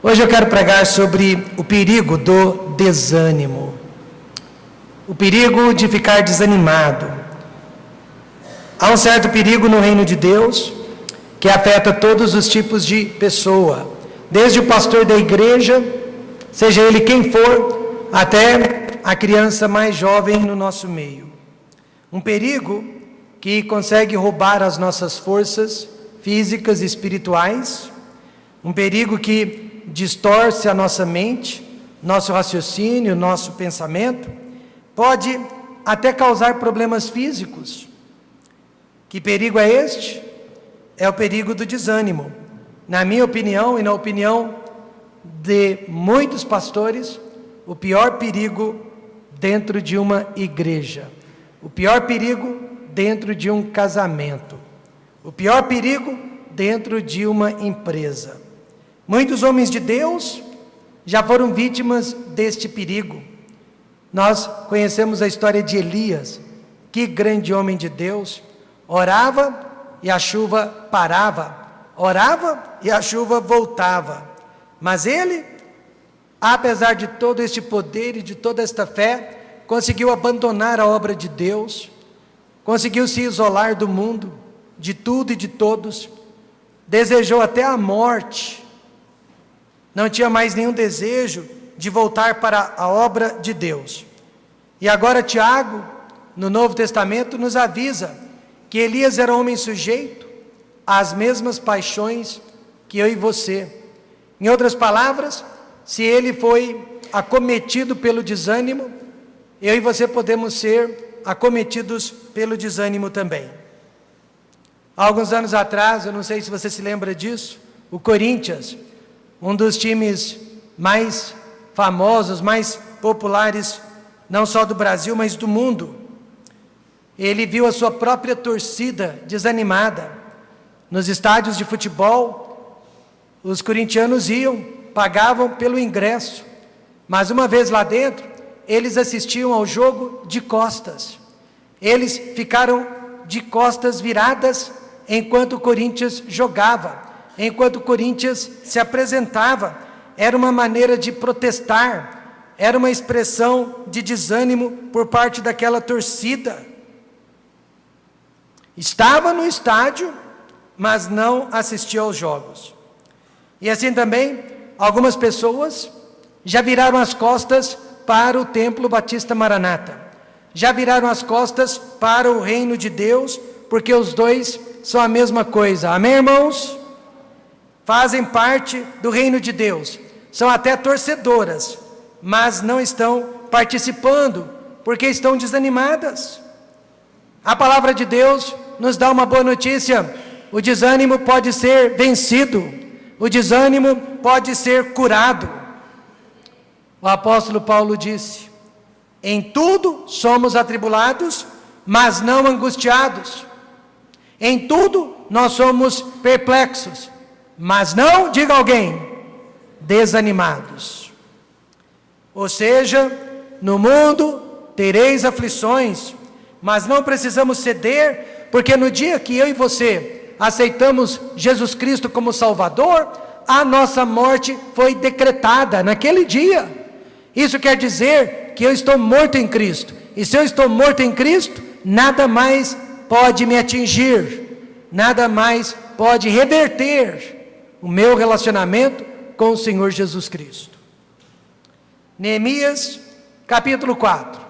Hoje eu quero pregar sobre o perigo do desânimo. O perigo de ficar desanimado. Há um certo perigo no reino de Deus que afeta todos os tipos de pessoa, desde o pastor da igreja, seja ele quem for, até a criança mais jovem no nosso meio. Um perigo que consegue roubar as nossas forças físicas e espirituais, um perigo que distorce a nossa mente, nosso raciocínio, nosso pensamento, pode até causar problemas físicos. Que perigo é este? É o perigo do desânimo. Na minha opinião e na opinião de muitos pastores, o pior perigo dentro de uma igreja, o pior perigo dentro de um casamento, o pior perigo dentro de uma empresa. Muitos homens de Deus já foram vítimas deste perigo. Nós conhecemos a história de Elias, que grande homem de Deus, orava e a chuva parava, orava e a chuva voltava. Mas ele, apesar de todo este poder e de toda esta fé, conseguiu abandonar a obra de Deus, conseguiu se isolar do mundo, de tudo e de todos, desejou até a morte, não tinha mais nenhum desejo de voltar para a obra de Deus. E agora Tiago, no Novo Testamento, nos avisa que Elias era homem sujeito às mesmas paixões que eu e você. Em outras palavras, se ele foi acometido pelo desânimo, eu e você podemos ser acometidos pelo desânimo também. Há alguns anos atrás, eu não sei se você se lembra disso, o Corinthians, um dos times mais famosos, mais populares, não só do Brasil, mas do mundo, ele viu a sua própria torcida desanimada. Nos estádios de futebol, os corintianos iam, pagavam pelo ingresso, mas uma vez lá dentro, eles assistiam ao jogo de costas. Eles ficaram de costas viradas enquanto o Corinthians jogava, enquanto o Corinthians se apresentava. Era uma maneira de protestar, era uma expressão de desânimo por parte daquela torcida. Estava no estádio, mas não assistia aos jogos. E assim também, algumas pessoas já viraram as costas para o Templo Batista Maranata, já viraram as costas para o reino de Deus, porque os dois são a mesma coisa. Amém, irmãos? Fazem parte do reino de Deus, são até torcedoras, mas não estão participando, porque estão desanimadas. A palavra de Deus nos dá uma boa notícia: o desânimo pode ser vencido, o desânimo pode ser curado. O apóstolo Paulo disse: em tudo somos atribulados, mas não angustiados. Em tudo nós somos perplexos, mas não, diga alguém, desanimados. Ou seja, no mundo tereis aflições, mas não precisamos ceder, porque no dia que eu e você aceitamos Jesus Cristo como Salvador, a nossa morte foi decretada naquele dia. Isso quer dizer que eu estou morto em Cristo, e se eu estou morto em Cristo, nada mais pode me atingir, nada mais pode reverter o meu relacionamento com o Senhor Jesus Cristo. Neemias, capítulo 4.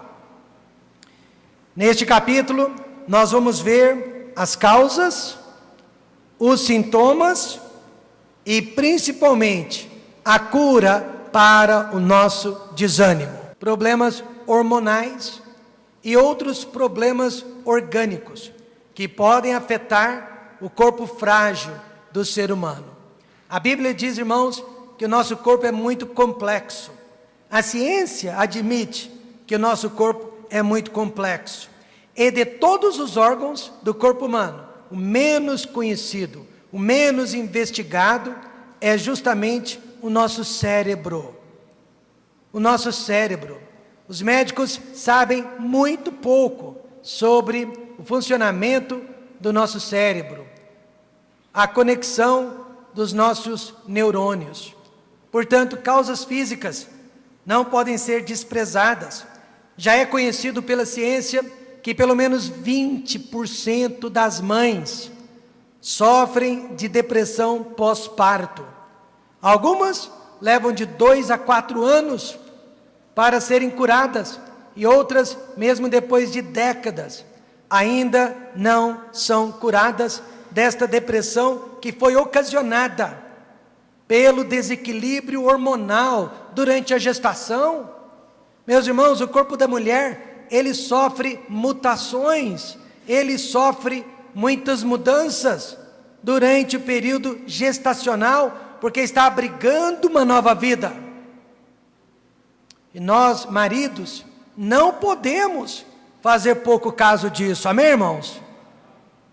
Neste capítulo, nós vamos ver as causas, os sintomas e, principalmente, a cura para o nosso desânimo. Problemas hormonais e outros problemas orgânicos que podem afetar o corpo frágil do ser humano. A Bíblia diz, irmãos, que o nosso corpo é muito complexo. A ciência admite que o nosso corpo é muito complexo. E de todos os órgãos do corpo humano, o menos conhecido, o menos investigado, é justamente o nosso cérebro. O nosso cérebro. Os médicos sabem muito pouco sobre o funcionamento do nosso cérebro, a conexão dos nossos neurônios. Portanto, causas físicas não podem ser desprezadas. Já é conhecido pela ciência que pelo menos 20% das mães sofrem de depressão pós-parto. Algumas levam de 2 a 4 anos para serem curadas, e outras, mesmo depois de décadas, ainda não são curadas desta depressão que foi ocasionada pelo desequilíbrio hormonal durante a gestação. Meus irmãos, o corpo da mulher, ele sofre mutações, ele sofre muitas mudanças durante o período gestacional, porque está abrigando uma nova vida. E nós, maridos, não podemos fazer pouco caso disso, amém, irmãos?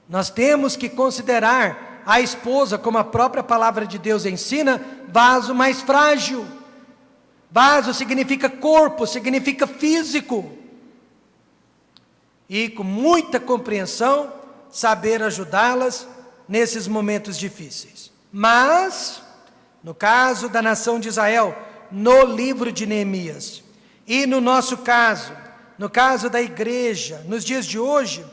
Nós temos que considerar a esposa, como a própria palavra de Deus ensina, vaso mais frágil. Vaso significa corpo, significa físico. E com muita compreensão, saber ajudá-las nesses momentos difíceis. Mas, no caso da nação de Israel, no livro de Neemias, e no nosso caso, no caso da igreja, nos dias de hoje,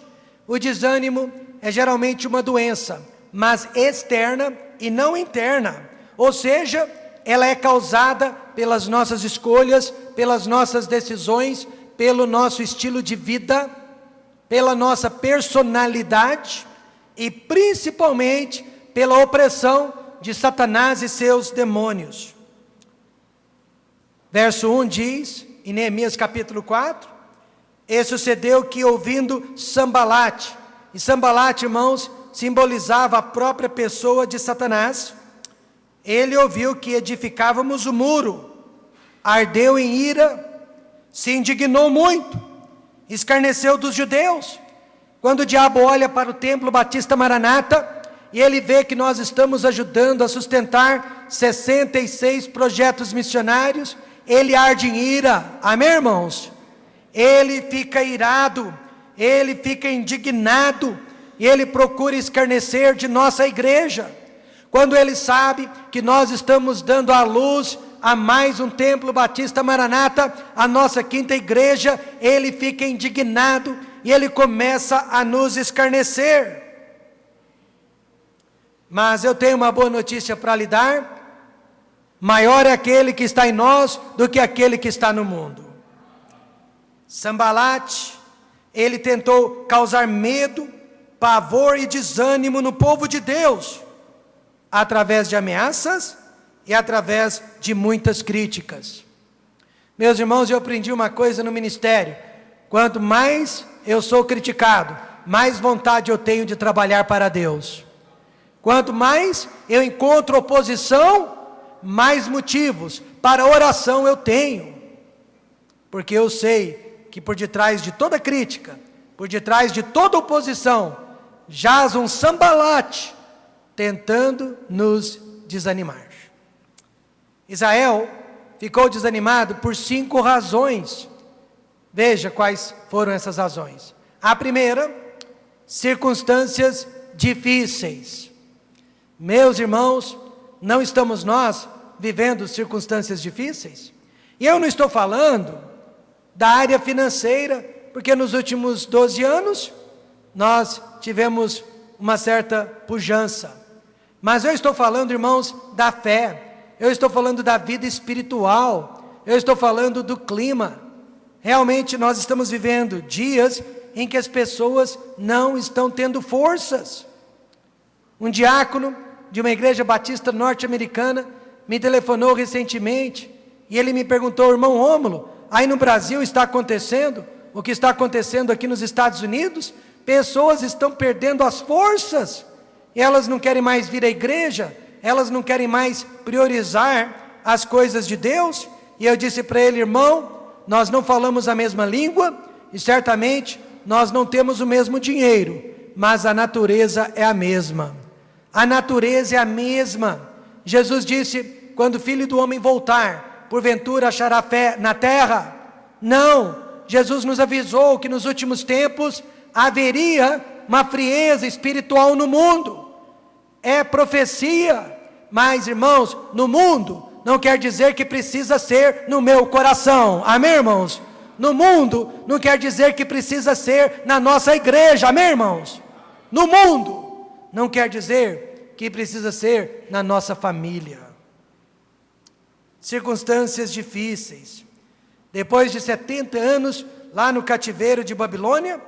o desânimo é geralmente uma doença, mas externa e não interna. Ou seja, ela é causada pelas nossas escolhas, pelas nossas decisões, pelo nosso estilo de vida, pela nossa personalidade e principalmente pela opressão de Satanás e seus demônios. Verso 1 diz, em Neemias capítulo 4, e sucedeu que ouvindo Sambalate, e Sambalate, irmãos, simbolizava a própria pessoa de Satanás, ele ouviu que edificávamos o muro, ardeu em ira, se indignou muito, escarneceu dos judeus. Quando o diabo olha para o templo Batista Maranata, e ele vê que nós estamos ajudando a sustentar 66 projetos missionários, ele arde em ira, amém, irmãos? Ele fica irado, ele fica indignado, e ele procura escarnecer de nossa igreja. Quando ele sabe que nós estamos dando à luz a mais um templo Batista Maranata, a nossa quinta igreja, ele fica indignado e ele começa a nos escarnecer. Mas eu tenho uma boa notícia para lhe dar: maior é aquele que está em nós do que aquele que está no mundo. Sambalate, ele tentou causar medo, pavor e desânimo no povo de Deus, através de ameaças e através de muitas críticas. Meus irmãos, eu aprendi uma coisa no ministério: quanto mais eu sou criticado, mais vontade eu tenho de trabalhar para Deus. Quanto mais eu encontro oposição, mais motivos para oração eu tenho. Porque eu sei que por detrás de toda crítica, por detrás de toda oposição, jaz um Sambalate tentando nos desanimar. Israel ficou desanimado por 5 razões. Veja quais foram essas razões. A primeira, circunstâncias difíceis. Meus irmãos, não estamos nós vivendo circunstâncias difíceis? E eu não estou falando da área financeira, porque nos últimos 12 anos nós tivemos uma certa pujança. Mas eu estou falando, irmãos, da fé. Eu estou falando da vida espiritual. Eu estou falando do clima. Realmente nós estamos vivendo dias em que as pessoas não estão tendo forças. Um diácono de uma igreja batista norte-americana me telefonou recentemente e ele me perguntou: irmão Rômulo, aí no Brasil está acontecendo o que está acontecendo aqui nos Estados Unidos? Pessoas estão perdendo as forças, elas não querem mais vir à igreja, elas não querem mais priorizar as coisas de Deus. E eu disse para ele: irmão, nós não falamos a mesma língua e certamente nós não temos o mesmo dinheiro, mas a natureza é a mesma. A natureza é a mesma. Jesus disse: quando o Filho do Homem voltar, porventura achará fé na terra? Não, Jesus nos avisou que nos últimos tempos haveria uma frieza espiritual no mundo. É profecia, mas irmãos, no mundo não quer dizer que precisa ser no meu coração. Amém, irmãos? No mundo não quer dizer que precisa ser na nossa igreja. Amém, irmãos? No mundo não quer dizer que precisa ser na nossa família. Circunstâncias difíceis. Depois de 70 anos lá no cativeiro de Babilônia,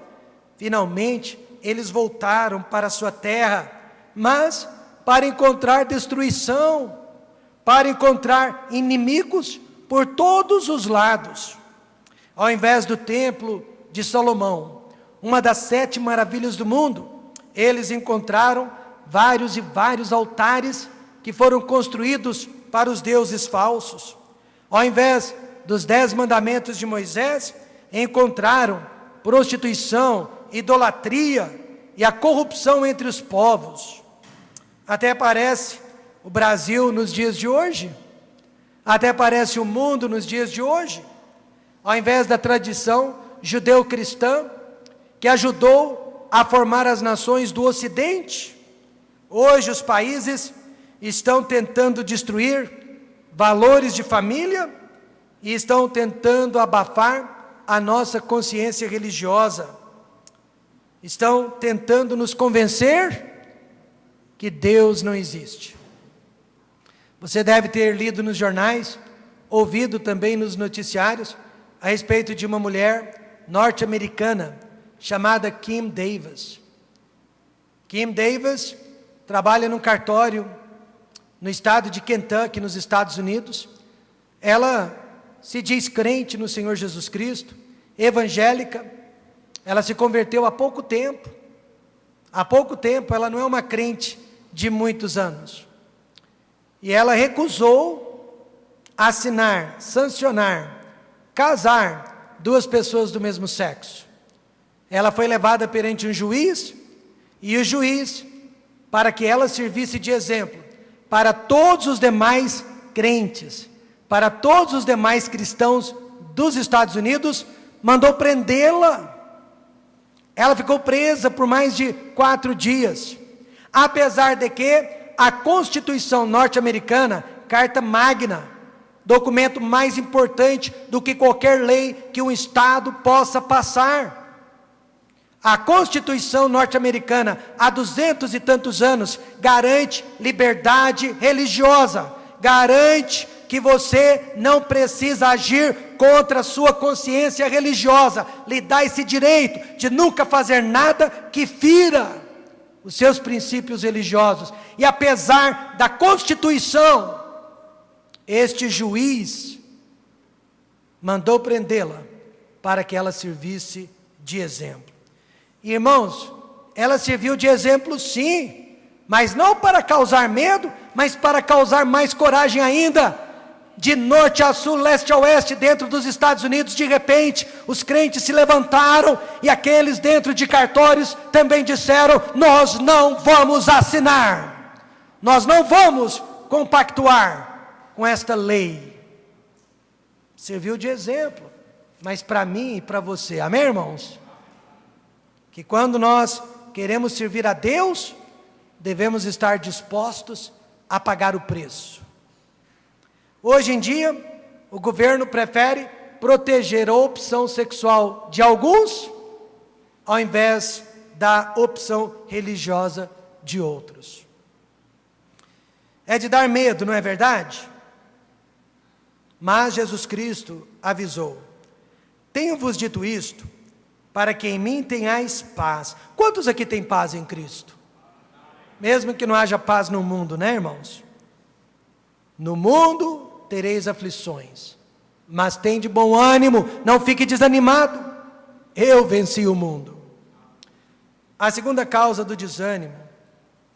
finalmente eles voltaram para a sua terra, mas para encontrar destruição, para encontrar inimigos por todos os lados. Ao invés do templo de Salomão, uma das 7 maravilhas do mundo, eles encontraram vários e vários altares que foram construídos para os deuses falsos. Ao invés dos 10 mandamentos de Moisés, encontraram prostituição, idolatria e a corrupção entre os povos. Até parece o Brasil nos dias de hoje, até parece o mundo nos dias de hoje. Ao invés da tradição judeu-cristã, que ajudou a formar as nações do Ocidente, hoje os países estão tentando destruir valores de família e estão tentando abafar a nossa consciência religiosa. Estão tentando nos convencer que Deus não existe. Você deve ter lido nos jornais, ouvido também nos noticiários, a respeito de uma mulher norte-americana chamada Kim Davis. Kim Davis trabalha num cartório no estado de Kentucky, nos Estados Unidos. Ela se diz crente no Senhor Jesus Cristo, evangélica. Ela se converteu há pouco tempo. Há pouco tempo, ela não é uma crente de muitos anos. E ela recusou assinar, sancionar, casar 2 pessoas do mesmo sexo. Ela foi levada perante um juiz, e o juiz, para que ela servisse de exemplo para todos os demais crentes, para todos os demais cristãos dos Estados Unidos, mandou prendê-la. Ela ficou presa por mais de 4 dias, apesar de que a Constituição norte-americana, Carta Magna, documento mais importante do que qualquer lei que um Estado possa passar. A Constituição norte-americana, há 200 e tantos anos, garante liberdade religiosa, garante que você não precisa agir contra a sua consciência religiosa, lhe dá esse direito de nunca fazer nada que fira os seus princípios religiosos. E apesar da Constituição, este juiz mandou prendê-la para que ela servisse de exemplo. Irmãos, ela serviu de exemplo sim, mas não para causar medo, mas para causar mais coragem ainda. De norte a sul, leste a oeste, dentro dos Estados Unidos, de repente, os crentes se levantaram, e aqueles dentro de cartórios também disseram: nós não vamos assinar, nós não vamos compactuar com esta lei. Serviu de exemplo, mas para mim e para você, amém, irmãos? Que quando nós queremos servir a Deus, devemos estar dispostos a pagar o preço. Hoje em dia, o governo prefere proteger a opção sexual de alguns, ao invés da opção religiosa de outros. É de dar medo, não é verdade? Mas Jesus Cristo avisou: tenho-vos dito isto, para que em mim tenhais paz. Quantos aqui têm paz em Cristo? Mesmo que não haja paz no mundo, né, irmãos? No mundo tereis aflições, mas tende bom ânimo, não fique desanimado, eu venci o mundo. A segunda causa do desânimo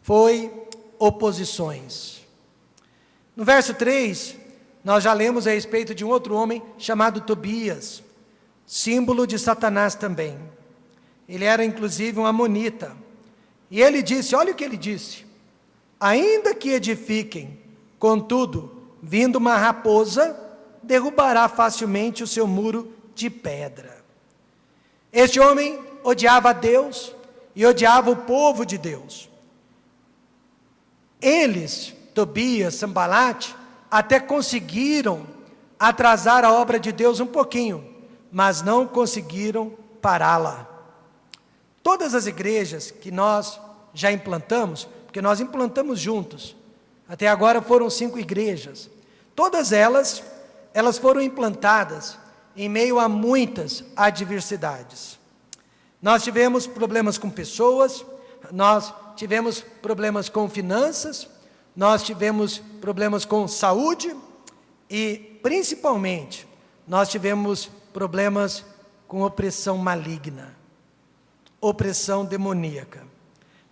foi oposições. No verso 3, nós já lemos a respeito de um outro homem chamado Tobias, símbolo de Satanás também. Ele era inclusive um amonita, e ele disse, olha o que ele disse: ainda que edifiquem, contudo, vindo uma raposa, derrubará facilmente o seu muro de pedra. Este homem odiava a Deus e odiava o povo de Deus. Eles, Tobias, Sambalate, até conseguiram atrasar a obra de Deus um pouquinho, mas não conseguiram pará-la. Todas as igrejas que nós já implantamos, porque nós implantamos juntos, até agora foram 5 igrejas, todas elas foram implantadas em meio a muitas adversidades. Nós tivemos problemas com pessoas, nós tivemos problemas com finanças, nós tivemos problemas com saúde e, principalmente, nós tivemos problemas com opressão maligna, opressão demoníaca.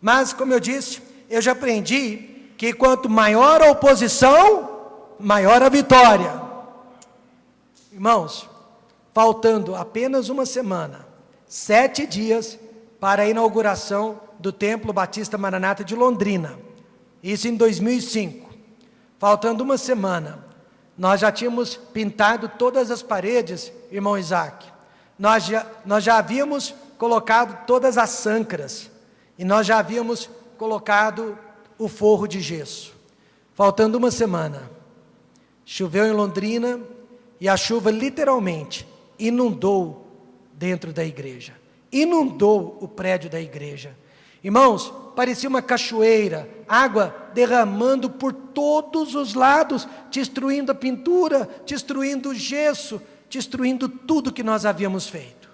Mas, como eu disse, eu já aprendi que quanto maior a oposição, maior a vitória. Irmãos, faltando apenas uma semana, 7 dias para a inauguração do Templo Batista Maranata de Londrina, isso em 2005, faltando uma semana, nós já tínhamos pintado todas as paredes, irmão Isaac, nós já havíamos colocado todas as sâncras, e nós já havíamos colocado o forro de gesso. Faltando uma semana, choveu em Londrina, e a chuva literalmente inundou dentro da igreja, inundou o prédio da igreja. Irmãos, parecia uma cachoeira, água derramando por todos os lados, destruindo a pintura, destruindo o gesso, destruindo tudo que nós havíamos feito.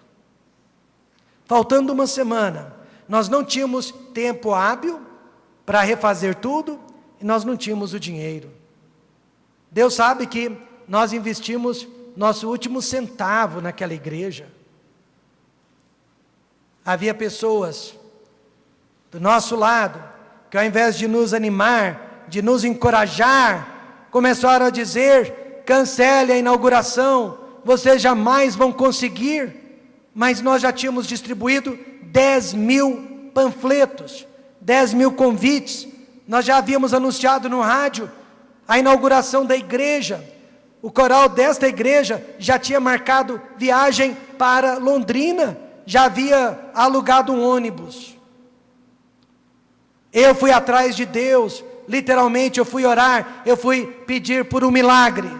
Faltando uma semana, nós não tínhamos tempo hábil para refazer tudo, e nós não tínhamos o dinheiro. Deus sabe que nós investimos nosso último centavo naquela igreja. Havia pessoas do nosso lado, que ao invés de nos animar, de nos encorajar, começaram a dizer: cancele a inauguração, vocês jamais vão conseguir. Mas nós já tínhamos distribuído 10.000 panfletos, 10.000 convites, nós já havíamos anunciado no rádio a inauguração da igreja. O coral desta igreja já tinha marcado viagem para Londrina, já havia alugado um ônibus. Eu fui atrás de Deus, literalmente eu fui orar, eu fui pedir por um milagre.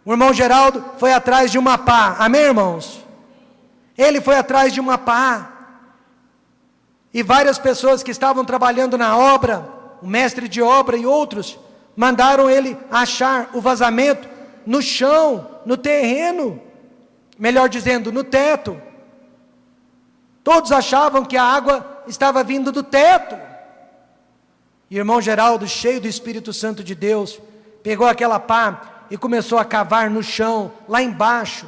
O irmão Geraldo foi atrás de uma pá, amém, irmãos? Ele foi atrás de uma pá, e várias pessoas que estavam trabalhando na obra, o mestre de obra e outros, mandaram ele achar o vazamento no chão, no terreno, melhor dizendo, no teto. Todos achavam que a água estava vindo do teto. E o irmão Geraldo, cheio do Espírito Santo de Deus, pegou aquela pá e começou a cavar no chão, lá embaixo,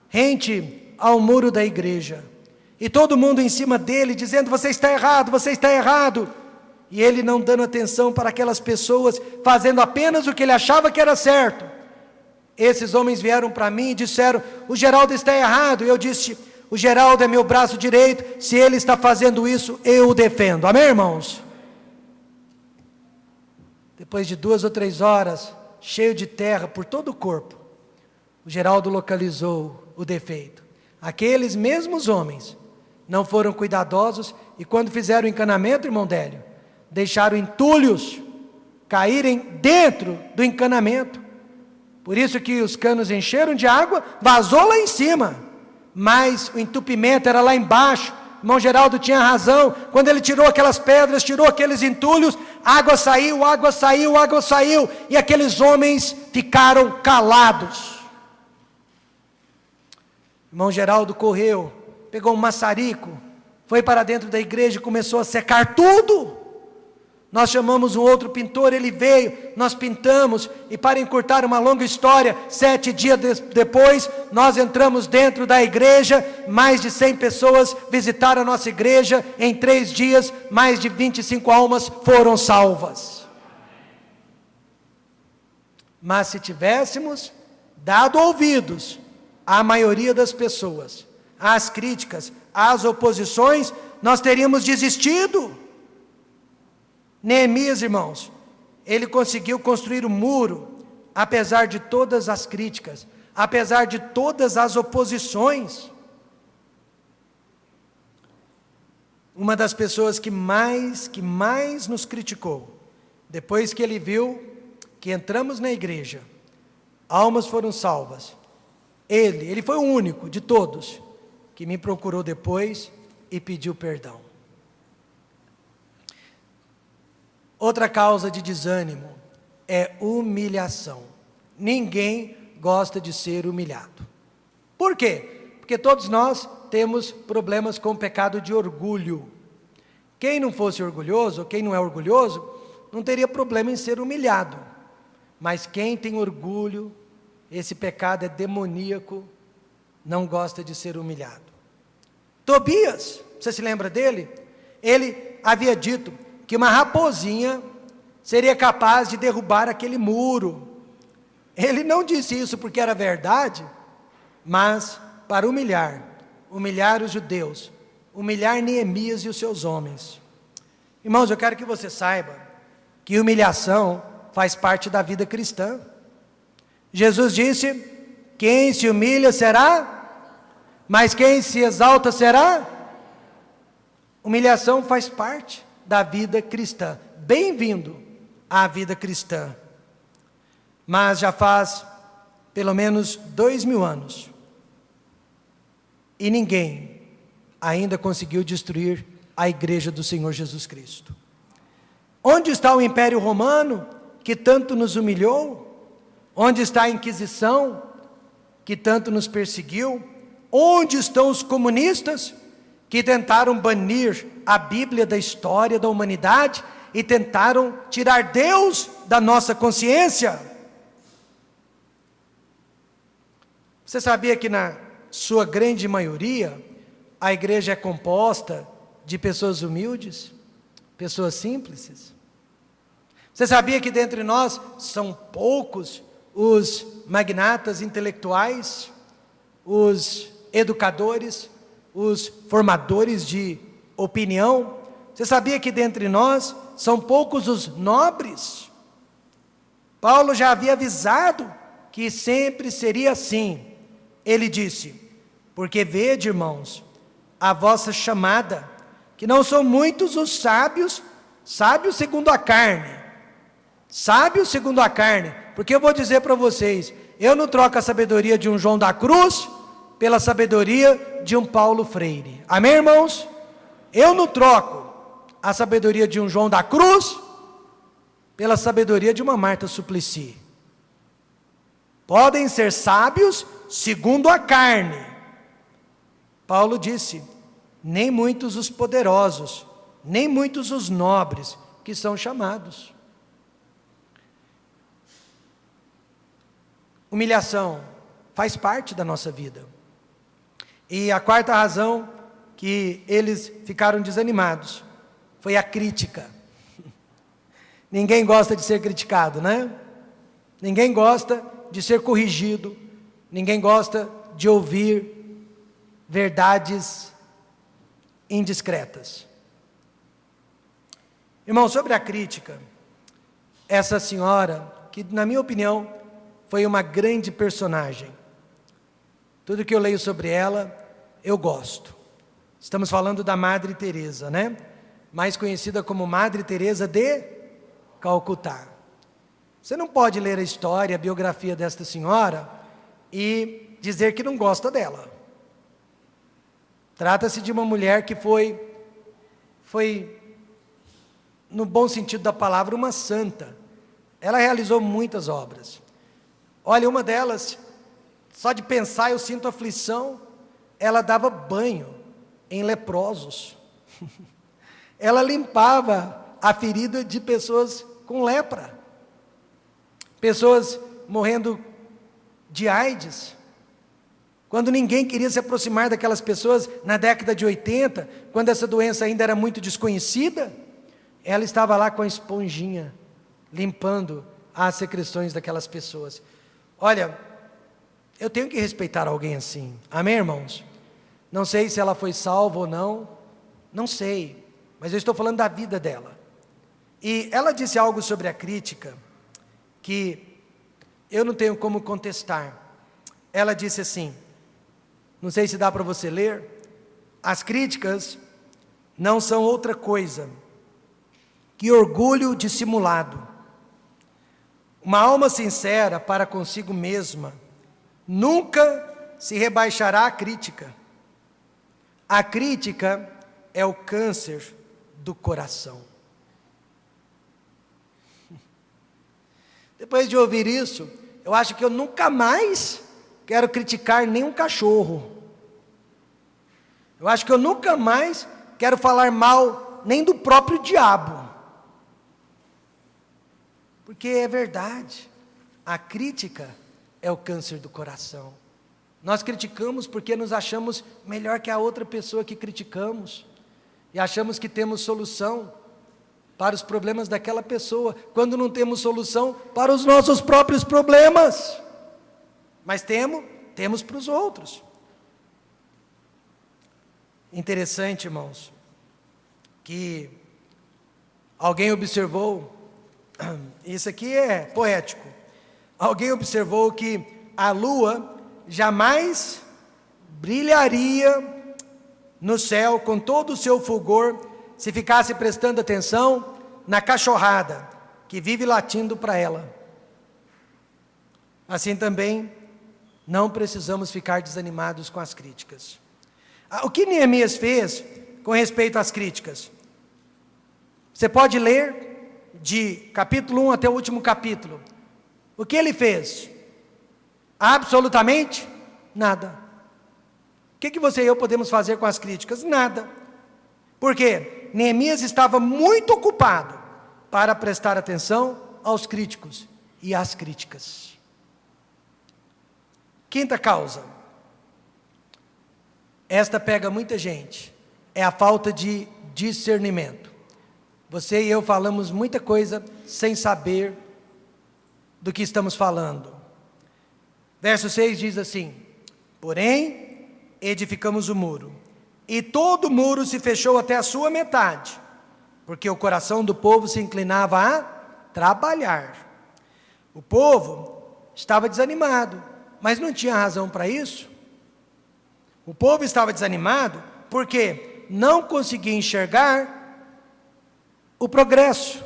rente ao muro da igreja. E todo mundo em cima dele, dizendo: você está errado, você está errado. E ele não dando atenção para aquelas pessoas, fazendo apenas o que ele achava que era certo. Esses homens vieram para mim e disseram: o Geraldo está errado. E eu disse: o Geraldo é meu braço direito, se ele está fazendo isso, eu o defendo. Amém, irmãos? Depois de 2 ou 3 horas, cheio de terra por todo o corpo, o Geraldo localizou o defeito. Aqueles mesmos homens não foram cuidadosos, e quando fizeram o encanamento, irmão Délio, deixaram entulhos caírem dentro do encanamento. Por isso que os canos encheram de água, vazou lá em cima, mas o entupimento era lá embaixo. O irmão Geraldo tinha razão, quando ele tirou aquelas pedras, tirou aqueles entulhos, água saiu, água saiu, água saiu, e aqueles homens ficaram calados. O irmão Geraldo correu, pegou um maçarico, foi para dentro da igreja e começou a secar tudo. Nós chamamos um outro pintor, ele veio, nós pintamos, e para encurtar uma longa história, 7 dias depois, nós entramos dentro da igreja, mais de 100 pessoas visitaram a nossa igreja, em 3 dias, mais de 25 almas foram salvas. Mas se tivéssemos dado ouvidos à maioria das pessoas, às críticas, às oposições, nós teríamos desistido. Neemias, irmãos, ele conseguiu construir o muro, apesar de todas as críticas, apesar de todas as oposições. Uma das pessoas que mais nos criticou, depois que ele viu que entramos na igreja, almas foram salvas. Ele foi o único de todos que me procurou depois e pediu perdão. Outra causa de desânimo é humilhação. Ninguém gosta de ser humilhado. Por quê? Porque todos nós temos problemas com o pecado de orgulho. Quem não fosse orgulhoso, ou quem não é orgulhoso, não teria problema em ser humilhado. Mas quem tem orgulho, esse pecado é demoníaco, não gosta de ser humilhado. Tobias, você se lembra dele? Ele havia dito que uma raposinha seria capaz de derrubar aquele muro. Ele não disse isso porque era verdade, mas para humilhar os judeus, humilhar Neemias e os seus homens. Irmãos, eu quero que você saiba que humilhação faz parte da vida cristã. Jesus disse: quem se humilha será, mas quem se exalta será. Humilhação faz parte da vida cristã. Bem-vindo à vida cristã. Mas já faz pelo menos 2000 anos e ninguém ainda conseguiu destruir a igreja do Senhor Jesus Cristo. Onde está o Império Romano, que tanto nos humilhou? Onde está a Inquisição, que tanto nos perseguiu? Onde estão os comunistas, que tentaram banir a Bíblia da história da humanidade e tentaram tirar Deus da nossa consciência? Você sabia que na sua grande maioria, a igreja é composta de pessoas humildes, pessoas simples? Você sabia que dentre nós são poucos os magnatas intelectuais, os educadores, os formadores de opinião? Você sabia que dentre nós são poucos os nobres? Paulo já havia avisado que sempre seria assim. Ele disse: porque vede, irmãos, a vossa chamada, que não são muitos os sábios, sábios segundo a carne, porque eu vou dizer para vocês, eu não troco a sabedoria de um João da Cruz pela sabedoria de um Paulo Freire. Amém, irmãos? Eu não troco a sabedoria de um João da Cruz pela sabedoria de uma Marta Suplicy. Podem ser sábios segundo a carne. Paulo disse: nem muitos os poderosos, nem muitos os nobres que são chamados. Humilhação faz parte da nossa vida. E a quarta razão que eles ficaram desanimados foi a crítica. Ninguém gosta de ser criticado, né? Ninguém gosta de ser corrigido, ninguém gosta de ouvir verdades indiscretas. Irmão, sobre a crítica, essa senhora, que na minha opinião foi uma grande personagem, tudo que eu leio sobre ela, eu gosto. Estamos falando da Madre Teresa, né? Mais conhecida como Madre Teresa de Calcutá. Você não pode ler a história, a biografia desta senhora e dizer que não gosta dela. Trata-se de uma mulher que foi, no bom sentido da palavra, uma santa. Ela realizou muitas obras. Olha, uma delas, só de pensar eu sinto aflição, ela dava banho em leprosos. Ela limpava a ferida de pessoas com lepra. Pessoas morrendo de AIDS, quando ninguém queria se aproximar daquelas pessoas, na década de 80, quando essa doença ainda era muito desconhecida, ela estava lá com a esponjinha, limpando as secreções daquelas pessoas. Olha, eu tenho que respeitar alguém assim, amém, irmãos? Não sei se ela foi salva ou não, não sei, mas eu estou falando da vida dela. E ela disse algo sobre a crítica, que eu não tenho como contestar. Ela disse assim, não sei se dá para você ler: as críticas não são outra coisa que orgulho dissimulado. Uma alma sincera para consigo mesma nunca se rebaixará à crítica. A crítica é o câncer do coração. Depois de ouvir isso, eu acho que eu nunca mais quero criticar nenhum cachorro. Eu acho que eu nunca mais quero falar mal nem do próprio diabo. Porque é verdade, a crítica é o câncer do coração. Nós criticamos porque nos achamos melhor que a outra pessoa que criticamos. E achamos que temos solução para os problemas daquela pessoa, quando não temos solução para os nossos próprios problemas. Mas temos para os outros. Interessante, irmãos, que alguém observou, isso aqui é poético, alguém observou que a lua jamais brilharia no céu com todo o seu fulgor se ficasse prestando atenção na cachorrada que vive latindo para ela. Assim também não precisamos ficar desanimados com as críticas. O que Neemias fez com respeito às críticas? Você pode ler de capítulo 1 até o último capítulo. O que ele fez? Absolutamente nada. O que você e eu podemos fazer com as críticas? Nada. Por quê? Neemias estava muito ocupado para prestar atenção aos críticos e às críticas. Quinta causa. Esta pega muita gente. É a falta de discernimento. Você e eu falamos muita coisa sem saber do que estamos falando. Verso 6 diz assim: porém, edificamos o muro, e todo o muro se fechou até a sua metade, porque o coração do povo se inclinava a trabalhar. O povo estava desanimado, mas não tinha razão para isso. O povo estava desanimado porque não conseguia enxergar o progresso,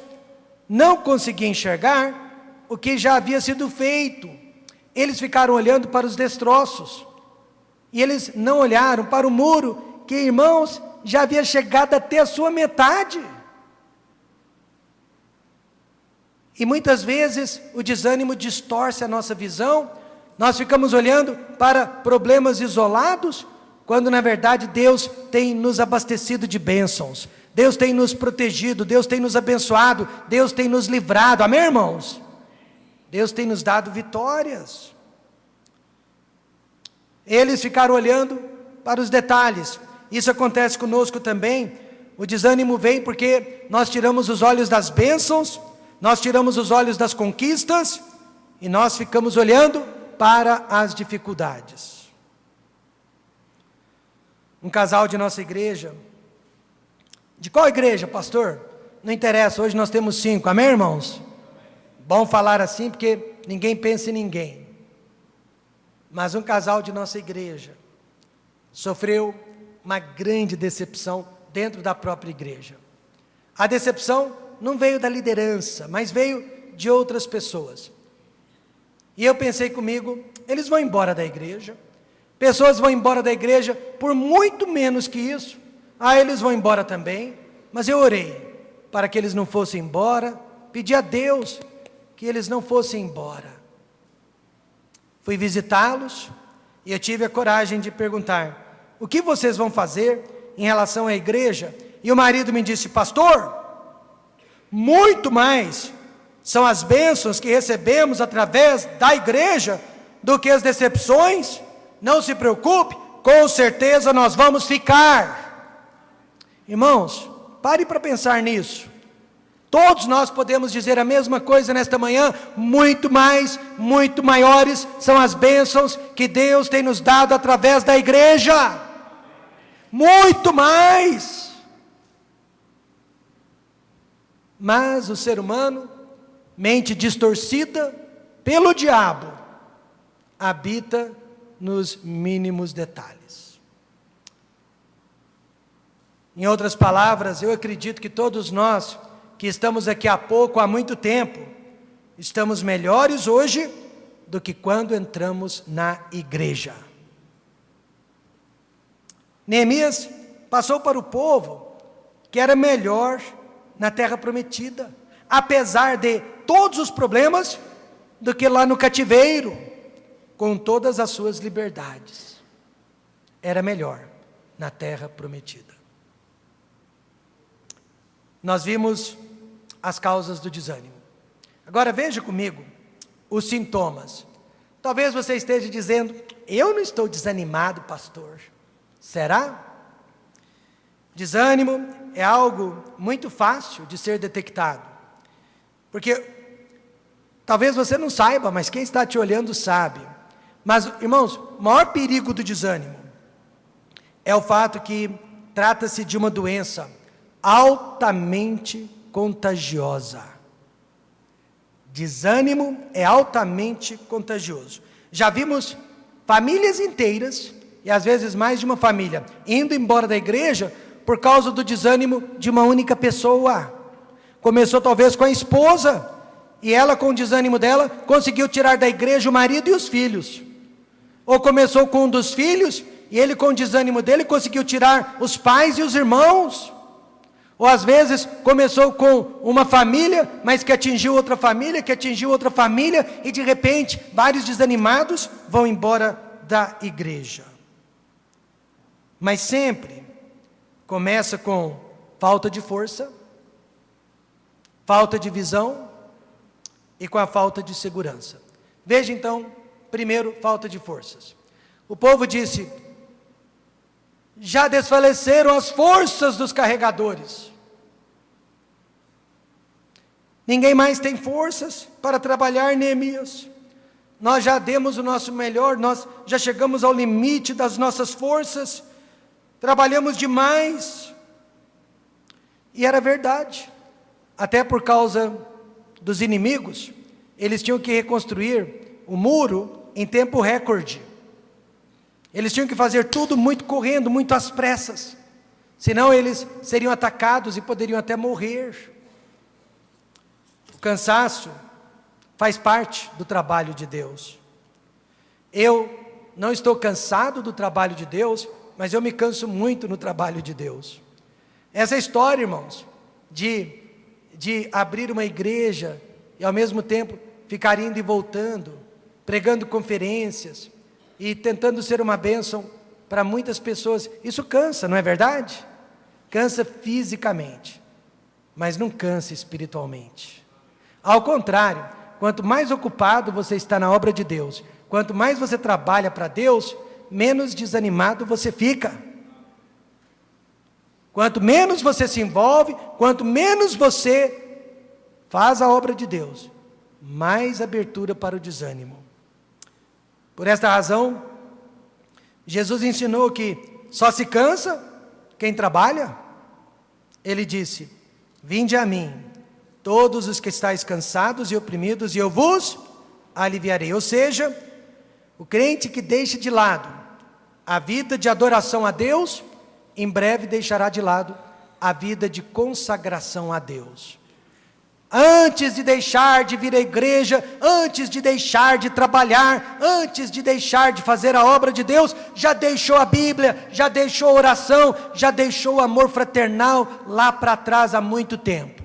não conseguia enxergar o que já havia sido feito. Eles ficaram olhando para os destroços, e eles não olharam para o muro, que, irmãos, já havia chegado até a sua metade. E muitas vezes o desânimo distorce a nossa visão. Nós ficamos olhando para problemas isolados, quando na verdade Deus tem nos abastecido de bênçãos, Deus tem nos protegido, Deus tem nos abençoado, Deus tem nos livrado, amém, irmãos? Deus tem nos dado vitórias. Eles ficaram olhando para os detalhes. Isso acontece conosco também. O desânimo vem porque nós tiramos os olhos das bênçãos, nós tiramos os olhos das conquistas, e nós ficamos olhando para as dificuldades. Um casal de nossa igreja. De qual igreja, pastor? Não interessa, hoje nós temos 5, amém, irmãos? Bom falar assim, porque ninguém pensa em ninguém. Mas um casal de nossa igreja sofreu uma grande decepção dentro da própria igreja. A decepção não veio da liderança, mas veio de outras pessoas. E eu pensei comigo, eles vão embora da igreja. Pessoas vão embora da igreja por muito menos que isso. Eles vão embora também. Mas eu orei para que eles não fossem embora. Pedi a Deus que eles não fossem embora. Fui visitá-los e eu tive a coragem de perguntar: o que vocês vão fazer em relação à igreja? E o marido me disse: pastor, muito mais são as bênçãos que recebemos através da igreja do que as decepções. Não se preocupe, com certeza nós vamos ficar. Irmãos, pare para pensar nisso. Todos nós podemos dizer a mesma coisa nesta manhã. Muito mais, muito maiores são as bênçãos que Deus tem nos dado através da igreja. Muito mais. Mas o ser humano, mente distorcida pelo diabo, habita nos mínimos detalhes. Em outras palavras, eu acredito que todos nós que estamos aqui há pouco, há muito tempo, estamos melhores hoje do que quando entramos na igreja. Neemias passou para o povo que era melhor na terra prometida, apesar de todos os problemas, do que lá no cativeiro, com todas as suas liberdades. Era melhor na terra prometida. Nós vimos as causas do desânimo. Agora veja comigo os sintomas. Talvez você esteja dizendo: eu não estou desanimado, pastor. Será? Desânimo é algo muito fácil de ser detectado, porque talvez você não saiba, mas quem está te olhando sabe. Mas, irmãos, o maior perigo do desânimo é o fato que trata-se de uma doença altamente contagiosa. Desânimo é altamente contagioso. Já vimos famílias inteiras, e às vezes mais de uma família, indo embora da igreja por causa do desânimo de uma única pessoa. Começou talvez com a esposa, e ela, com o desânimo dela, conseguiu tirar da igreja o marido e os filhos. Ou começou com um dos filhos, e ele, com o desânimo dele, conseguiu tirar os pais e os irmãos. Ou às vezes começou com uma família, mas que atingiu outra família, e de repente vários desanimados vão embora da igreja. Mas sempre começa com falta de força, falta de visão e com a falta de segurança. Veja então, primeiro, falta de forças. O povo disse: já desfaleceram as forças dos carregadores. Ninguém mais tem forças para trabalhar, Neemias. Nós já demos o nosso melhor, nós já chegamos ao limite das nossas forças, trabalhamos demais. E era verdade, até por causa dos inimigos, eles tinham que reconstruir o muro em tempo recorde. Eles tinham que fazer tudo muito correndo, muito às pressas, senão eles seriam atacados e poderiam até morrer. O cansaço faz parte do trabalho de Deus. Eu não estou cansado do trabalho de Deus, mas eu me canso muito no trabalho de Deus. Essa história, irmãos, de abrir uma igreja e ao mesmo tempo ficar indo e voltando, pregando conferências e tentando ser uma bênção para muitas pessoas, isso cansa, não é verdade? Cansa fisicamente, mas não cansa espiritualmente. Ao contrário, quanto mais ocupado você está na obra de Deus, quanto mais você trabalha para Deus, menos desanimado você fica. Quanto menos você se envolve, quanto menos você faz a obra de Deus, mais abertura para o desânimo. Por esta razão, Jesus ensinou que só se cansa quem trabalha. Ele disse: vinde a mim, todos os que estáis cansados e oprimidos, e eu vos aliviarei. Ou seja, o crente que deixa de lado a vida de adoração a Deus, em breve deixará de lado a vida de consagração a Deus. Antes de deixar de vir à igreja, antes de deixar de trabalhar, antes de deixar de fazer a obra de Deus, já deixou a Bíblia, já deixou a oração, já deixou o amor fraternal lá para trás há muito tempo.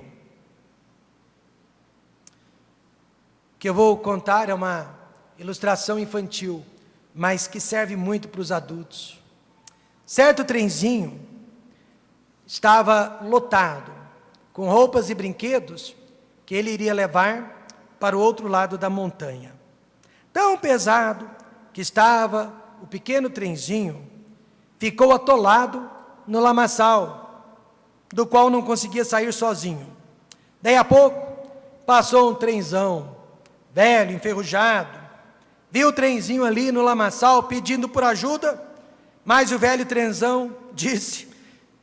O que eu vou contar é uma ilustração infantil, mas que serve muito para os adultos. Certo trenzinho estava lotado com roupas e brinquedos que ele iria levar para o outro lado da montanha. Tão pesado que estava o pequeno trenzinho, ficou atolado no lamaçal, do qual não conseguia sair sozinho. Daí a pouco, passou um trenzão, velho, enferrujado, viu o trenzinho ali no lamaçal pedindo por ajuda, mas o velho trenzão disse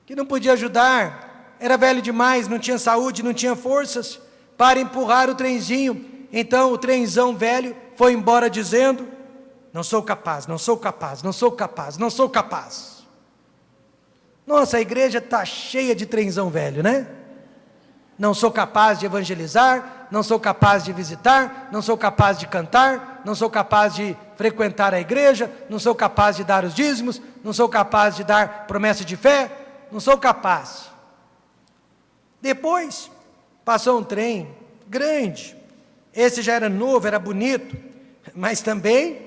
que não podia ajudar, era velho demais, não tinha saúde, não tinha forças para empurrar o trenzinho. Então o trenzão velho foi embora dizendo: não sou capaz, não sou capaz, não sou capaz, não sou capaz. Nossa, a igreja está cheia de trenzão velho, né? não sou capaz de evangelizar, não sou capaz de visitar, não sou capaz de cantar, não sou capaz de frequentar a igreja, não sou capaz de dar os dízimos, não sou capaz de dar promessa de fé, não sou capaz. Depois, passou um trem grande, esse já era novo, era bonito, mas também,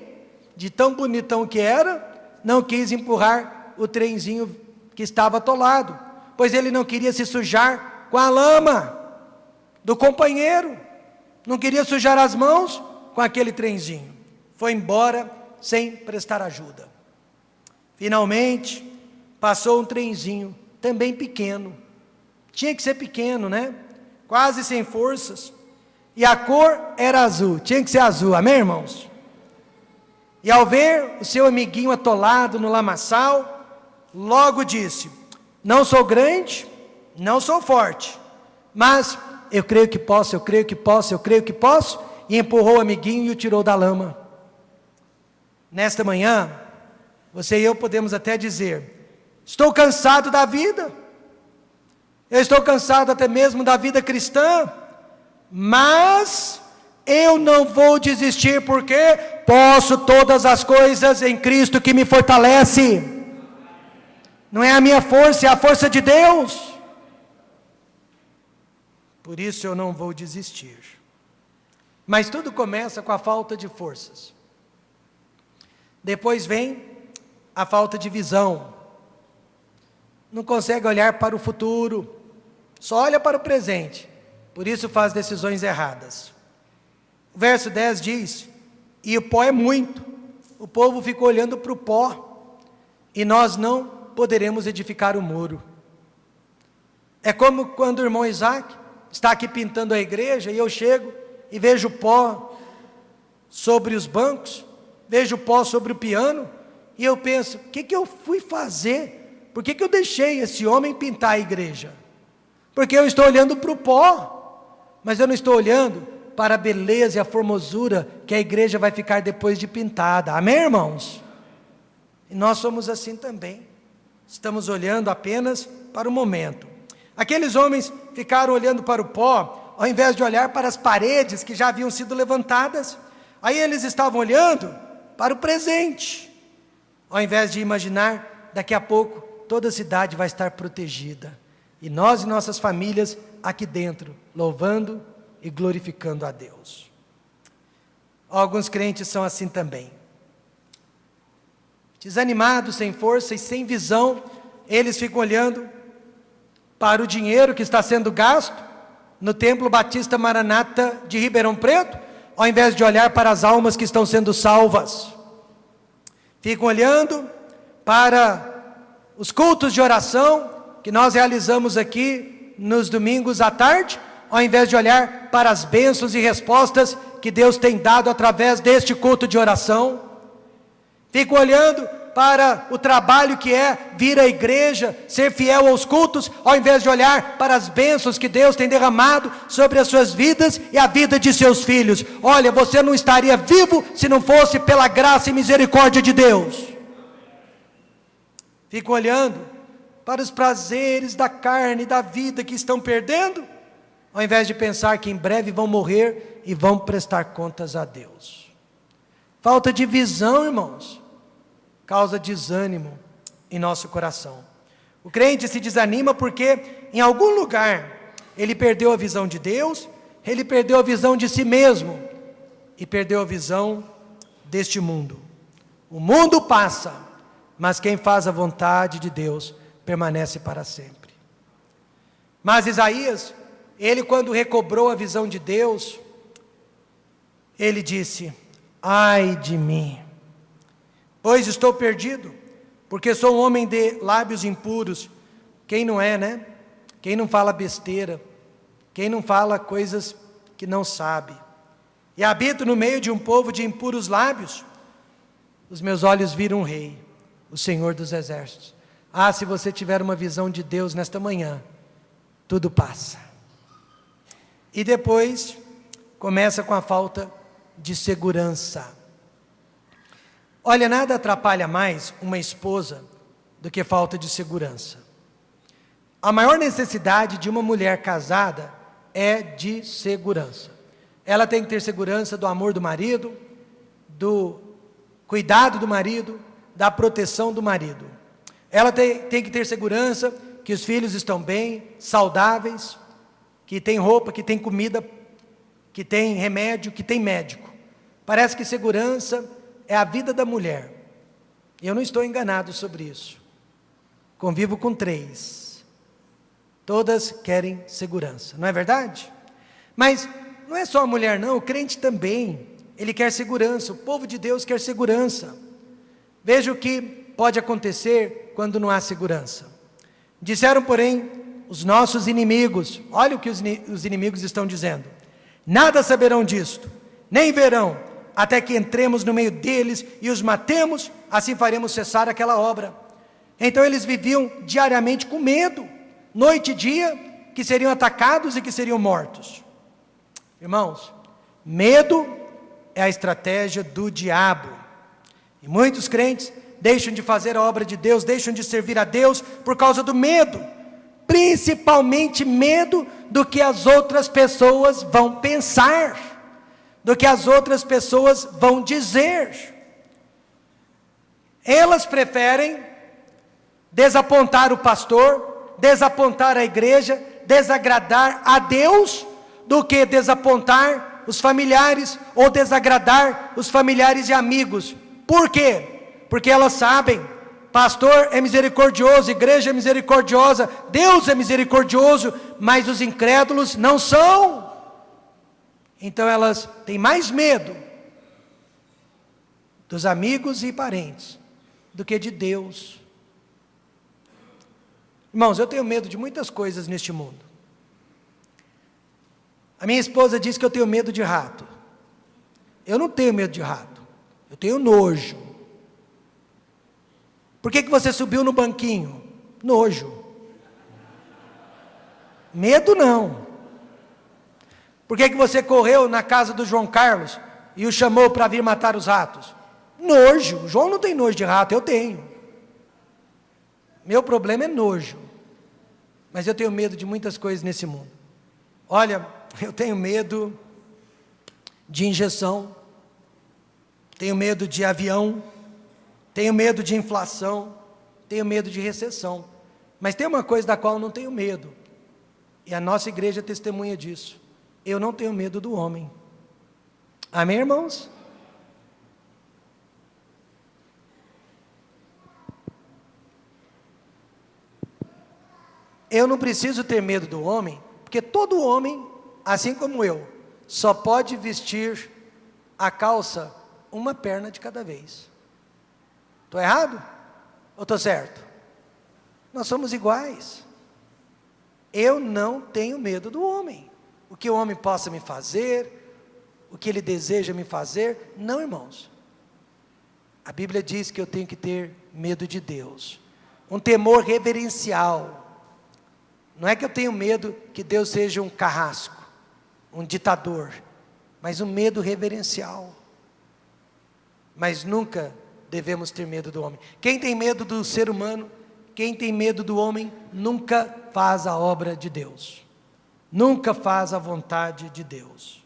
de tão bonitão que era, não quis empurrar o trenzinho que estava atolado, pois ele não queria se sujar com a lama do companheiro, não queria sujar as mãos com aquele trenzinho, foi embora sem prestar ajuda. Finalmente, passou um trenzinho, também pequeno, tinha que ser pequeno, né? Quase sem forças, e a cor era azul, tinha que ser azul, amém, irmãos? E ao ver o seu amiguinho atolado no lamaçal, logo disse: não sou grande, não sou forte, mas eu creio que posso, eu creio que posso, eu creio que posso, e empurrou o amiguinho e o tirou da lama. Nesta manhã, você e eu podemos até dizer: estou cansado da vida, eu estou cansado até mesmo da vida cristã, mas eu não vou desistir, porque posso todas as coisas em Cristo que me fortalece. Não é a minha força, é a força de Deus. Por isso eu não vou desistir. Mas tudo começa com a falta de forças. Depois vem a falta de visão. Não consegue olhar para o futuro, só olha para o presente. Por isso faz decisões erradas. O verso 10 diz: e o pó é muito. O povo ficou olhando para o pó, e nós não poderemos edificar o muro. É como quando o irmão Isaac está aqui pintando a igreja, e eu chego e vejo pó sobre os bancos, vejo pó sobre o piano, e eu penso: o que eu fui fazer? Por que eu deixei esse homem pintar a igreja? Porque eu estou olhando para o pó, mas eu não estou olhando para a beleza e a formosura que a igreja vai ficar depois de pintada, amém, irmãos? E nós somos assim também, estamos olhando apenas para o momento. Aqueles homens ficaram olhando para o pó, ao invés de olhar para as paredes que já haviam sido levantadas. Aí eles estavam olhando para o presente, ao invés de imaginar: daqui a pouco toda a cidade vai estar protegida, e nós e nossas famílias aqui dentro, louvando e glorificando a Deus. Alguns crentes são assim também, desanimados, sem força e sem visão. Eles ficam olhando para o dinheiro que está sendo gasto no Templo Batista Maranata de Ribeirão Preto, ao invés de olhar para as almas que estão sendo salvas. Ficam olhando para os cultos de oração que nós realizamos aqui nos domingos à tarde, ao invés de olhar para as bênçãos e respostas que Deus tem dado através deste culto de oração. Ficam olhando para o trabalho que é vir à igreja, ser fiel aos cultos, ao invés de olhar para as bênçãos que Deus tem derramado sobre as suas vidas e a vida de seus filhos. Olha, você não estaria vivo se não fosse pela graça e misericórdia de Deus. Ficam olhando para os prazeres da carne e da vida que estão perdendo, ao invés de pensar que em breve vão morrer e vão prestar contas a Deus. Falta de visão, irmãos, causa desânimo em nosso coração. O crente se desanima porque em algum lugar ele perdeu a visão de Deus, ele perdeu a visão de si mesmo e perdeu a visão deste mundo. O mundo passa, mas quem faz a vontade de Deus permanece para sempre. Mas Isaías, ele quando recobrou a visão de Deus, ele disse: ai de mim, pois estou perdido, porque sou um homem de lábios impuros. Quem não é, né? Quem não fala besteira, quem não fala coisas que não sabe, e habito no meio de um povo de impuros lábios. Os meus olhos viram um rei, o Senhor dos exércitos. Ah, se você tiver uma visão de Deus nesta manhã, tudo passa. E depois começa com a falta de segurança. Olha, nada atrapalha mais uma esposa do que falta de segurança. A maior necessidade de uma mulher casada é de segurança. Ela tem que ter segurança do amor do marido, do cuidado do marido, da proteção do marido. Ela tem que ter segurança que os filhos estão bem, saudáveis, que tem roupa, que tem comida, que tem remédio, que tem médico. Parece que segurança é a vida da mulher. Eu não estou enganado sobre isso. Convivo com 3. Todas querem segurança, não é verdade? Mas não é só a mulher não, o crente também. Ele quer segurança, o povo de Deus quer segurança. Veja o que pode acontecer quando não há segurança. Disseram, porém, os nossos inimigos, olha o que os inimigos estão dizendo: nada saberão disto, nem verão, até que entremos no meio deles e os matemos, assim faremos cessar aquela obra. Então eles viviam diariamente com medo, noite e dia, que seriam atacados e que seriam mortos. Irmãos, medo é a estratégia do diabo. E muitos crentes deixam de fazer a obra de Deus, deixam de servir a Deus por causa do medo. Principalmente medo do que as outras pessoas vão pensar, do que as outras pessoas vão dizer. Elas preferem desapontar o pastor, desapontar a igreja, desagradar a Deus, do que desapontar os familiares ou desagradar os familiares e amigos. Por quê? Porque elas sabem, pastor é misericordioso, igreja é misericordiosa, Deus é misericordioso, mas os incrédulos não são. Então elas têm mais medo dos amigos e parentes do que de Deus. Irmãos, eu tenho medo de muitas coisas neste mundo. A minha esposa diz que eu tenho medo de rato. Eu não tenho medo de rato, eu tenho nojo. Por que você subiu no banquinho? Nojo. Medo não. Por que você correu na casa do João Carlos e o chamou para vir matar os ratos? Nojo. O João não tem nojo de rato, eu tenho. Meu problema é nojo. Mas eu tenho medo de muitas coisas nesse mundo. Olha, eu tenho medo de injeção, tenho medo de avião, tenho medo de inflação, tenho medo de recessão. Mas tem uma coisa da qual eu não tenho medo, e a nossa igreja é testemunha disso: eu não tenho medo do homem. Amém, irmãos? Eu não preciso ter medo do homem, porque todo homem, assim como eu, só pode vestir a calça uma perna de cada vez. Estou errado? Ou estou certo? Nós somos iguais. Eu não tenho medo do homem. O que o homem possa me fazer, o que ele deseja me fazer, não, irmãos. A Bíblia diz que eu tenho que ter medo de Deus, um temor reverencial. Não é que eu tenho medo que Deus seja um carrasco, um ditador, mas um medo reverencial. Mas nunca devemos ter medo do homem. Quem tem medo do ser humano, quem tem medo do homem, nunca faz a obra de Deus, nunca faz a vontade de Deus.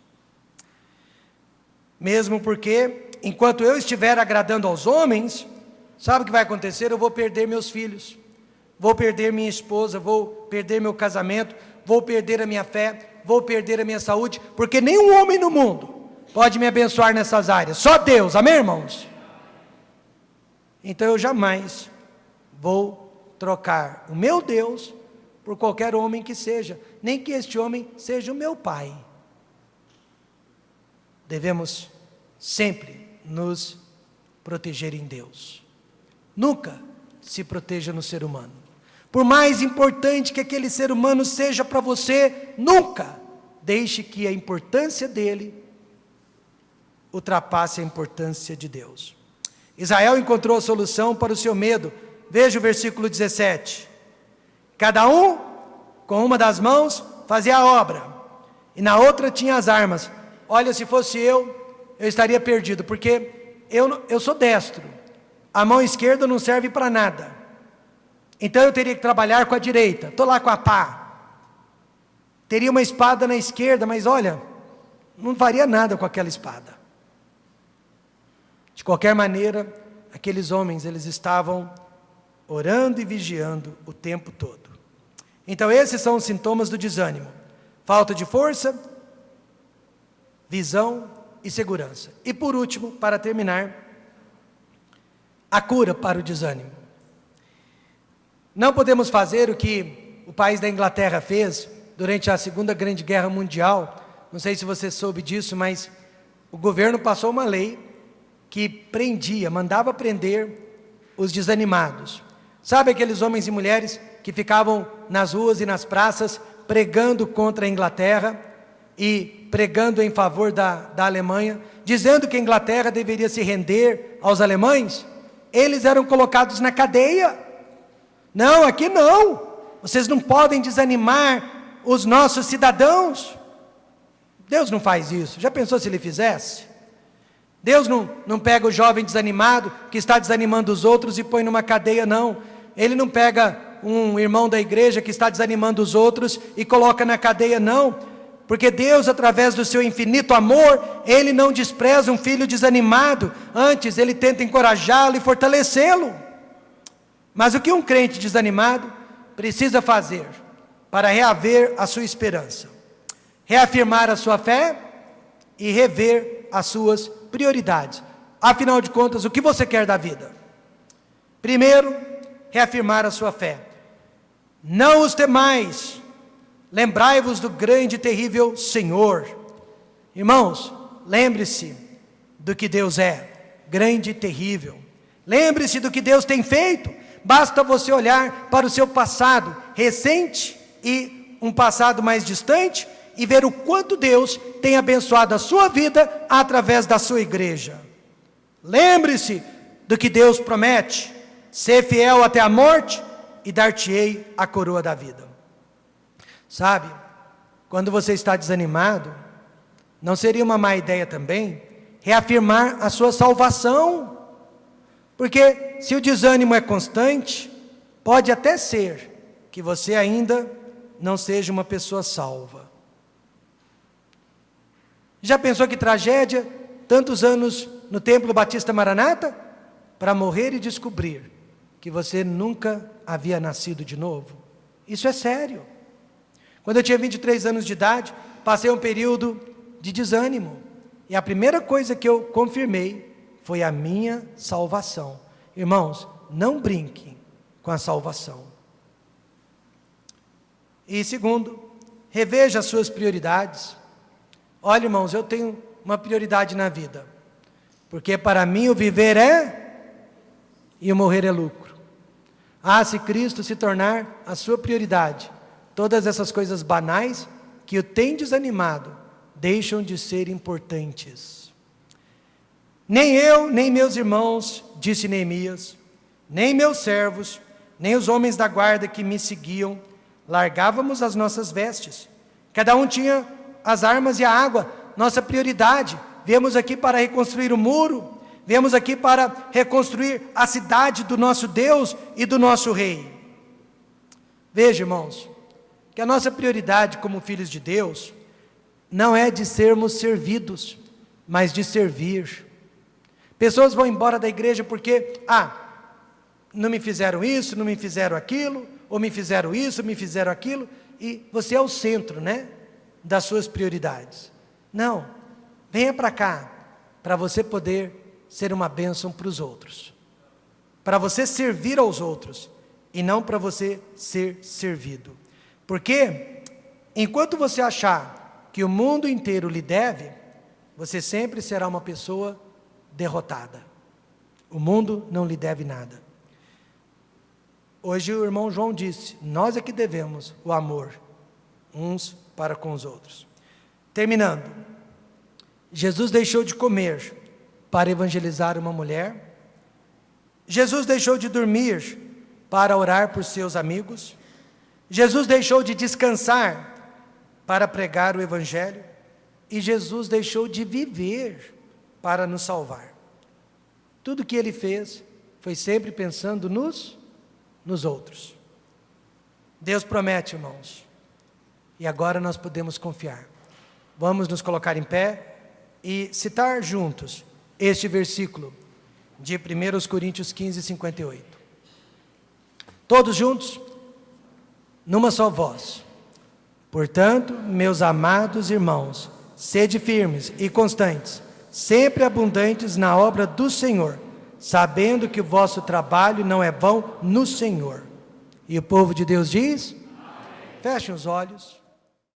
Mesmo porque, enquanto eu estiver agradando aos homens, sabe o que vai acontecer? Eu vou perder meus filhos, vou perder minha esposa, vou perder meu casamento, vou perder a minha fé, vou perder a minha saúde, porque nenhum homem no mundo pode me abençoar nessas áreas, só Deus, amém, irmãos? Então eu jamais vou trocar o meu Deus por qualquer homem que seja, nem que este homem seja o meu pai. Devemos sempre nos proteger em Deus, nunca se proteja no ser humano. Por mais importante que aquele ser humano seja para você, nunca deixe que a importância dele ultrapasse a importância de Deus. Israel encontrou a solução para o seu medo. Veja o versículo 17. Cada um, com uma das mãos, fazia a obra, e na outra tinha as armas. Olha, se fosse eu estaria perdido, porque eu sou destro. A mão esquerda não serve para nada. Então eu teria que trabalhar com a direita. Estou lá com a pá. teria uma espada na esquerda, mas olha, não faria nada com aquela espada. De qualquer maneira, aqueles homens, eles estavam orando e vigiando o tempo todo. Então esses são os sintomas do desânimo: falta de força, visão e segurança. E por último, para terminar, a cura para o desânimo. Não podemos fazer o que o país da Inglaterra fez durante a Segunda Grande Guerra Mundial. Não sei se você soube disso, mas o governo passou uma lei que mandava prender os desanimados. Sabe aqueles homens e mulheres que ficavam nas ruas e nas praças pregando contra a Inglaterra e pregando em favor da Alemanha, dizendo que a Inglaterra deveria se render aos alemães? Eles eram colocados na cadeia. Não, aqui não. Vocês não podem desanimar os nossos cidadãos. Deus não faz isso. Já pensou se Ele fizesse? Deus não pega o jovem desanimado, que está desanimando os outros, e põe numa cadeia, não. Ele não pega um irmão da igreja que está desanimando os outros e coloca na cadeia, não. Porque Deus, através do seu infinito amor, Ele não despreza um filho desanimado. Antes, Ele tenta encorajá-lo e fortalecê-lo. Mas o que um crente desanimado precisa fazer para reaver a sua esperança? Reafirmar a sua fé e rever as suas prioridades. Afinal de contas, o que você quer da vida? Primeiro, reafirmar a sua fé. Não os temais, lembrai-vos do grande e terrível Senhor. Irmãos, lembre-se do que Deus é, grande e terrível. Lembre-se do que Deus tem feito. Basta você olhar para o seu passado recente e um passado mais distante e ver o quanto Deus tem abençoado a sua vida através da sua igreja. Lembre-se do que Deus promete: ser fiel até a morte e dar-te-ei a coroa da vida. Sabe, quando você está desanimado, não seria uma má ideia também reafirmar a sua salvação? Porque se o desânimo é constante, pode até ser que você ainda não seja uma pessoa salva. Já pensou que tragédia, tantos anos no Templo Batista Maranata, para morrer e descobrir que você nunca havia nascido de novo? Isso é sério. Quando eu tinha 23 anos de idade, passei um período de desânimo, e a primeira coisa que eu confirmei foi a minha salvação. Irmãos, não brinquem com a salvação. E segundo, reveja as suas prioridades. Olha, irmãos, eu tenho uma prioridade na vida, porque para mim o viver é e o morrer é lucro. Se Cristo se tornar a sua prioridade, todas essas coisas banais que o têm desanimado deixam de ser importantes. Nem eu, nem meus irmãos, disse Neemias, nem meus servos, nem os homens da guarda que me seguiam, largávamos as nossas vestes. Cada um tinha as armas e a água. Nossa prioridade: viemos aqui para reconstruir o muro, viemos aqui para reconstruir a cidade do nosso Deus e do nosso Rei. Veja, irmãos, que a nossa prioridade como filhos de Deus não é de sermos servidos, mas de servir. Pessoas vão embora da igreja porque, não me fizeram isso, não me fizeram aquilo, ou me fizeram isso, me fizeram aquilo, e você é o centro, das suas prioridades. Não, venha para cá, para você poder ser uma bênção para os outros, para você servir aos outros, e não para você ser servido. Porque, enquanto você achar que o mundo inteiro lhe deve, você sempre será uma pessoa derrotada. O mundo não lhe deve nada. Hoje o irmão João disse: nós é que devemos o amor uns para com os outros. Terminando, Jesus deixou de comer para evangelizar uma mulher. Jesus deixou de dormir para orar por seus amigos. Jesus deixou de descansar para pregar o evangelho. E Jesus deixou de viver para nos salvar. Tudo que ele fez foi sempre pensando nos outros. Deus promete, irmãos, e agora nós podemos confiar. Vamos nos colocar em pé e citar juntos este versículo de 1 Coríntios 15, 58. Todos juntos, numa só voz. Portanto, meus amados irmãos, sede firmes e constantes, sempre abundantes na obra do Senhor, sabendo que o vosso trabalho não é vão no Senhor. E o povo de Deus diz? Amém. Fechem os olhos.